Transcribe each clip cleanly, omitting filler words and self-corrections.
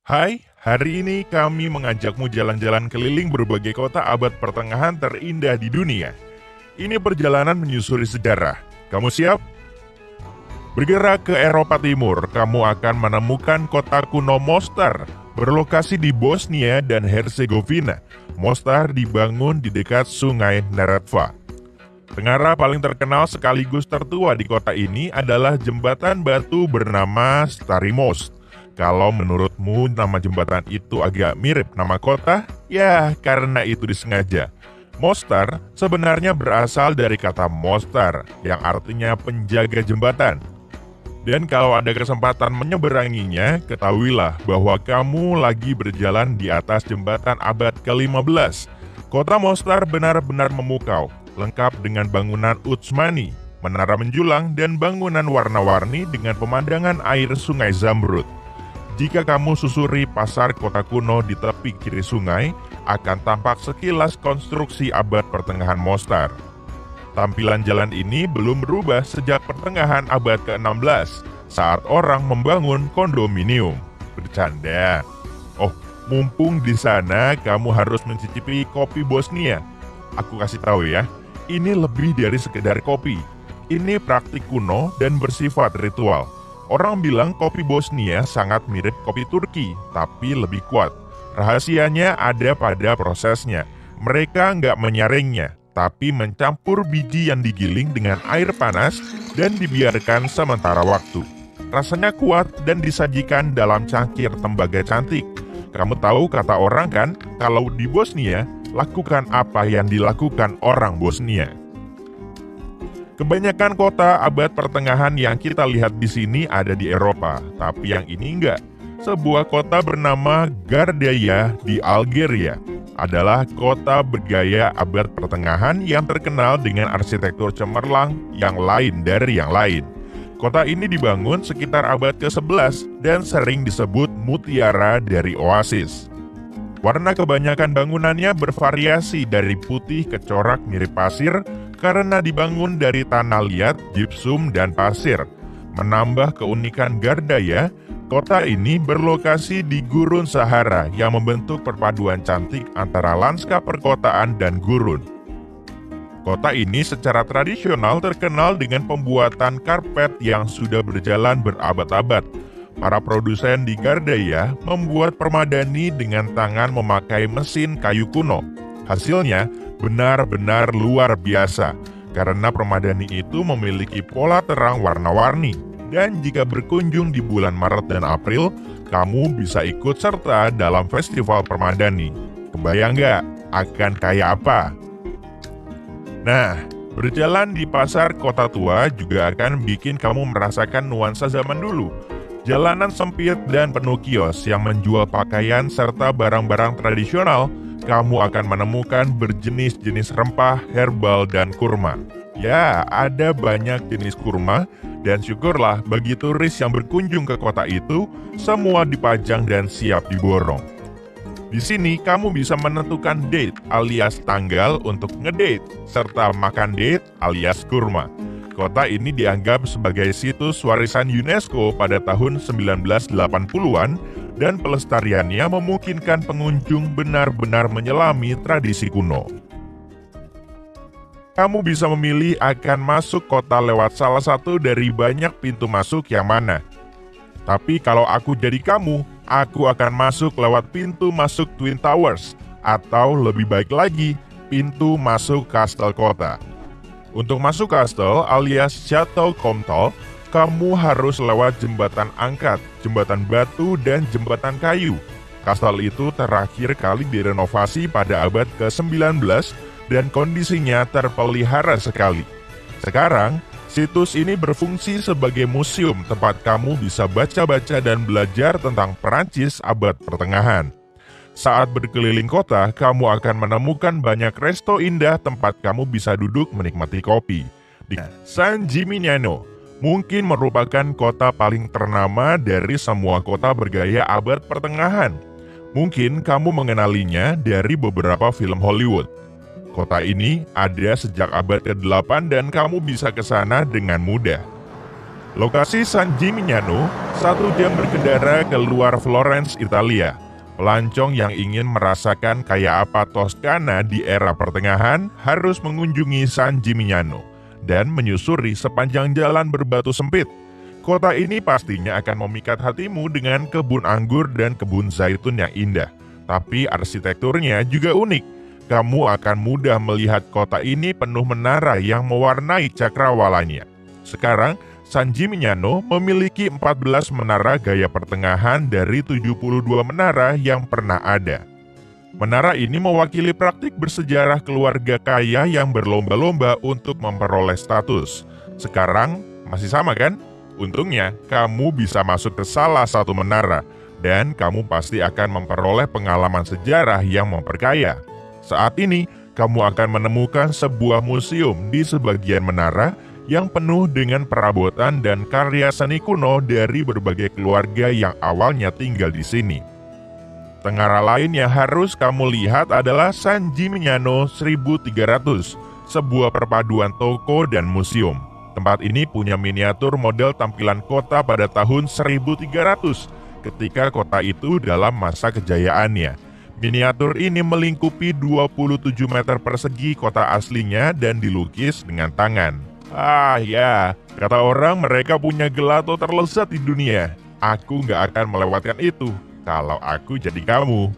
Hai, hari ini kami mengajakmu jalan-jalan keliling berbagai kota abad pertengahan terindah di dunia. Ini perjalanan menyusuri sejarah. Kamu siap? Bergerak ke Eropa Timur, kamu akan menemukan kota kuno Mostar, berlokasi di Bosnia dan Herzegovina. Mostar dibangun di dekat sungai Neretva. Tengara paling terkenal sekaligus tertua di kota ini adalah jembatan batu bernama Stari Most. Kalau menurutmu nama jembatan itu agak mirip nama kota, ya karena itu disengaja. Mostar sebenarnya berasal dari kata Mostar yang artinya penjaga jembatan. Dan kalau ada kesempatan menyeberanginya, ketahuilah bahwa kamu lagi berjalan di atas jembatan abad ke-15. Kota Mostar benar-benar memukau, lengkap dengan bangunan Utsmani, menara menjulang, dan bangunan warna-warni dengan pemandangan air sungai Zamrud. Jika kamu susuri pasar kota kuno di tepi kiri sungai, akan tampak sekilas konstruksi abad pertengahan Mostar. Tampilan jalan ini belum berubah sejak pertengahan abad ke-16, saat orang membangun kondominium. Bercanda. Oh, mumpung di sana, kamu harus mencicipi kopi Bosnia. Aku kasih tahu ya, ini lebih dari sekedar kopi. Ini praktik kuno dan bersifat ritual. Orang bilang kopi Bosnia sangat mirip kopi Turki, tapi lebih kuat. Rahasianya ada pada prosesnya. Mereka nggak menyaringnya, tapi mencampur biji yang digiling dengan air panas dan dibiarkan sementara waktu. Rasanya kuat dan disajikan dalam cangkir tembaga cantik. Kamu tahu kata orang kan, kalau di Bosnia, lakukan apa yang dilakukan orang Bosnia. Kebanyakan kota abad pertengahan yang kita lihat di sini ada di Eropa, tapi yang ini enggak. Sebuah kota bernama Gardaya di Algeria adalah kota bergaya abad pertengahan yang terkenal dengan arsitektur cemerlang yang lain dari yang lain. Kota ini dibangun sekitar abad ke-11 dan sering disebut mutiara dari oasis. Warna kebanyakan bangunannya bervariasi dari putih ke corak mirip pasir, karena dibangun dari tanah liat, gipsum, dan pasir. Menambah keunikan Gardaya, kota ini berlokasi di gurun Sahara yang membentuk perpaduan cantik antara lanskap perkotaan dan gurun. Kota ini secara tradisional terkenal dengan pembuatan karpet yang sudah berjalan berabad-abad. Para produsen di Gardaya membuat permadani dengan tangan memakai mesin kayu kuno. Hasilnya benar-benar luar biasa, karena permadani itu memiliki pola terang warna-warni. Dan jika berkunjung di bulan Maret dan April, kamu bisa ikut serta dalam festival permadani. Kebayang nggak akan kayak apa? Nah, berjalan di pasar kota tua juga akan bikin kamu merasakan nuansa zaman dulu. Jalanan sempit dan penuh kios yang menjual pakaian serta barang-barang tradisional. Kamu akan menemukan berjenis-jenis rempah, herbal, dan kurma. Ya, ada banyak jenis kurma, dan syukurlah bagi turis yang berkunjung ke kota itu, semua dipajang dan siap diborong. Di sini kamu bisa menentukan date alias tanggal untuk ngedate, serta makan date alias kurma. Kota ini dianggap sebagai situs warisan UNESCO pada tahun 1980-an, dan pelestariannya memungkinkan pengunjung benar-benar menyelami tradisi kuno. Kamu bisa memilih akan masuk kota lewat salah satu dari banyak pintu masuk yang mana. Tapi kalau aku jadi kamu, aku akan masuk lewat pintu masuk Twin Towers, atau lebih baik lagi, pintu masuk kastel kota. Untuk masuk kastel alias Chateau Comtal, kamu harus lewat jembatan angkat, jembatan batu, dan jembatan kayu. Kastel itu terakhir kali direnovasi pada abad ke-19 dan kondisinya terpelihara sekali. Sekarang, situs ini berfungsi sebagai museum tempat kamu bisa baca-baca dan belajar tentang Perancis abad pertengahan. Saat berkeliling kota, kamu akan menemukan banyak resto indah tempat kamu bisa duduk menikmati kopi. Di San Gimignano mungkin merupakan kota paling ternama dari semua kota bergaya abad pertengahan. Mungkin kamu mengenalinya dari beberapa film Hollywood. Kota ini ada sejak abad ke-8 dan kamu bisa ke sana dengan mudah. Lokasi San Gimignano, 1 jam berkendara keluar Florence, Italia. Pelancong yang ingin merasakan kayak apa Toskana di era pertengahan harus mengunjungi San Gimignano dan menyusuri sepanjang jalan berbatu sempit. Kota ini pastinya akan memikat hatimu dengan kebun anggur dan kebun zaitun yang indah. Tapi arsitekturnya juga unik. Kamu akan mudah melihat kota ini penuh menara yang mewarnai cakrawalanya. Sekarang, San Gimignano memiliki 14 menara gaya pertengahan dari 72 menara yang pernah ada. Menara ini mewakili praktik bersejarah keluarga kaya yang berlomba-lomba untuk memperoleh status. Sekarang masih sama kan? Untungnya, kamu bisa masuk ke salah satu menara, dan kamu pasti akan memperoleh pengalaman sejarah yang memperkaya. Saat ini, kamu akan menemukan sebuah museum di sebagian menara yang penuh dengan perabotan dan karya seni kuno dari berbagai keluarga yang awalnya tinggal di sini. Tengara lain yang harus kamu lihat adalah San Gimignano 1300, sebuah perpaduan toko dan museum. Tempat ini punya miniatur model tampilan kota pada tahun 1300, ketika kota itu dalam masa kejayaannya. Miniatur ini melingkupi 27 meter persegi kota aslinya dan dilukis dengan tangan. Ah ya, kata orang mereka punya gelato terlezat di dunia. Aku nggak akan melewatkan itu kalau aku jadi kamu.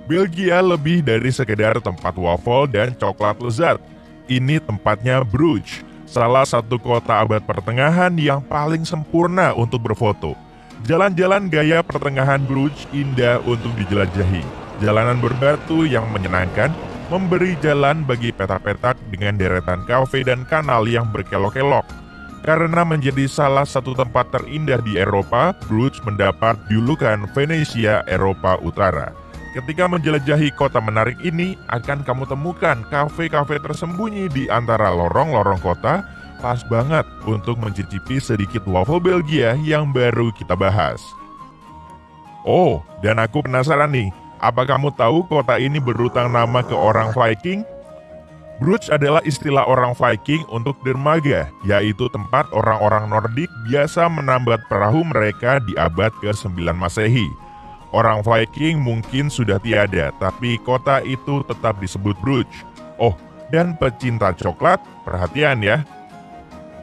Belgia lebih dari sekedar tempat waffle dan coklat lezat. Ini tempatnya Bruges, salah satu kota abad pertengahan yang paling sempurna untuk berfoto. Jalan-jalan gaya pertengahan Bruges indah untuk dijelajahi. Jalanan berbatu yang menyenangkan, memberi jalan bagi petak-petak dengan deretan kafe dan kanal yang berkelok-kelok. Karena menjadi salah satu tempat terindah di Eropa, Bruges mendapat julukan Venesia Eropa Utara. Ketika menjelajahi kota menarik ini, akan kamu temukan kafe-kafe tersembunyi di antara lorong-lorong kota, pas banget untuk mencicipi sedikit waffle Belgia yang baru kita bahas. Oh, dan aku penasaran nih, apa kamu tahu kota ini berutang nama ke orang Viking? Bruges adalah istilah orang Viking untuk dermaga, yaitu tempat orang-orang Nordik biasa menambat perahu mereka di abad ke-9 Masehi. Orang Viking mungkin sudah tiada, tapi kota itu tetap disebut Bruges. Oh, dan pecinta coklat, perhatian ya.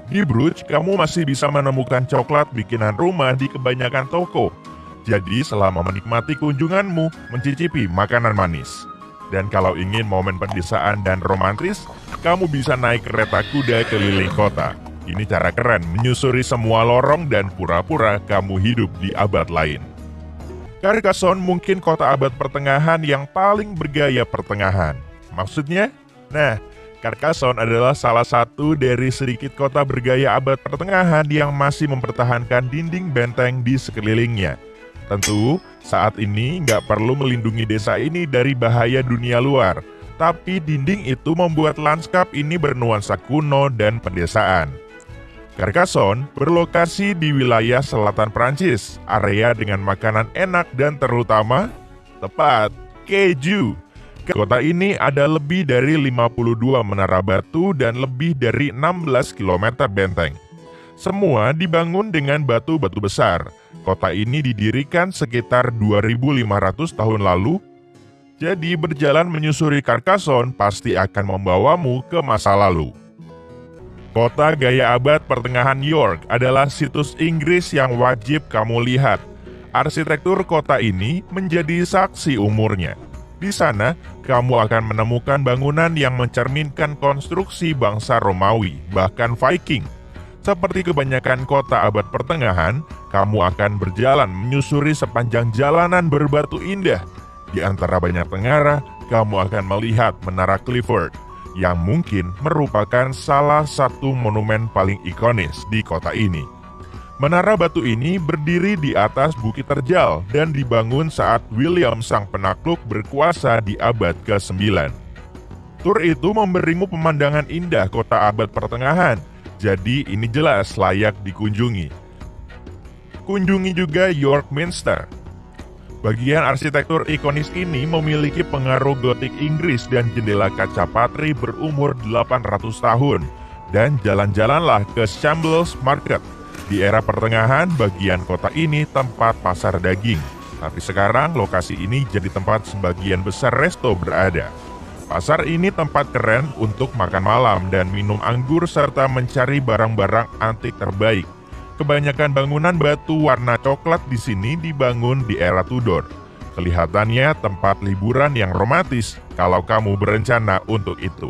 Di Bruges, kamu masih bisa menemukan coklat bikinan rumah di kebanyakan toko. Jadi selama menikmati kunjunganmu, mencicipi makanan manis. Dan kalau ingin momen pedesaan dan romantis, kamu bisa naik kereta kuda keliling kota. Ini cara keren menyusuri semua lorong dan pura-pura kamu hidup di abad lain. Carcassonne mungkin kota abad pertengahan yang paling bergaya pertengahan. Maksudnya? Nah, Carcassonne adalah salah satu dari sedikit kota bergaya abad pertengahan yang masih mempertahankan dinding benteng di sekelilingnya. Tentu, saat ini nggak perlu melindungi desa ini dari bahaya dunia luar, tapi dinding itu membuat lanskap ini bernuansa kuno dan pedesaan. Carcassonne berlokasi di wilayah selatan Prancis, area dengan makanan enak dan terutama, tepat, keju. Kota ini ada lebih dari 52 menara batu dan lebih dari 16 km benteng. Semua dibangun dengan batu-batu besar. Kota ini didirikan sekitar 2500 tahun lalu. Jadi berjalan menyusuri Carcassonne pasti akan membawamu ke masa lalu. Kota gaya abad pertengahan York adalah situs Inggris yang wajib kamu lihat. Arsitektur kota ini menjadi saksi umurnya. Di sana, kamu akan menemukan bangunan yang mencerminkan konstruksi bangsa Romawi, bahkan Viking. Seperti kebanyakan kota abad pertengahan, kamu akan berjalan menyusuri sepanjang jalanan berbatu indah. Di antara banyak tengara, kamu akan melihat Menara Clifford, yang mungkin merupakan salah satu monumen paling ikonis di kota ini. Menara batu ini berdiri di atas bukit terjal dan dibangun saat William sang penakluk berkuasa di abad ke-9. Tur itu memberimu pemandangan indah kota abad pertengahan, jadi ini jelas layak dikunjungi. Kunjungi juga York Minster. Bagian arsitektur ikonis ini memiliki pengaruh gotik Inggris dan jendela kaca patri berumur 800 tahun. dan jalan-jalanlah ke Shambles Market. Di era pertengahan, bagian kota ini tempat pasar daging. Tapi sekarang lokasi ini jadi tempat sebagian besar resto berada. Pasar ini tempat keren untuk makan malam dan minum anggur serta mencari barang-barang antik terbaik. Kebanyakan bangunan batu warna coklat di sini dibangun di era Tudor. Kelihatannya tempat liburan yang romantis kalau kamu berencana untuk itu.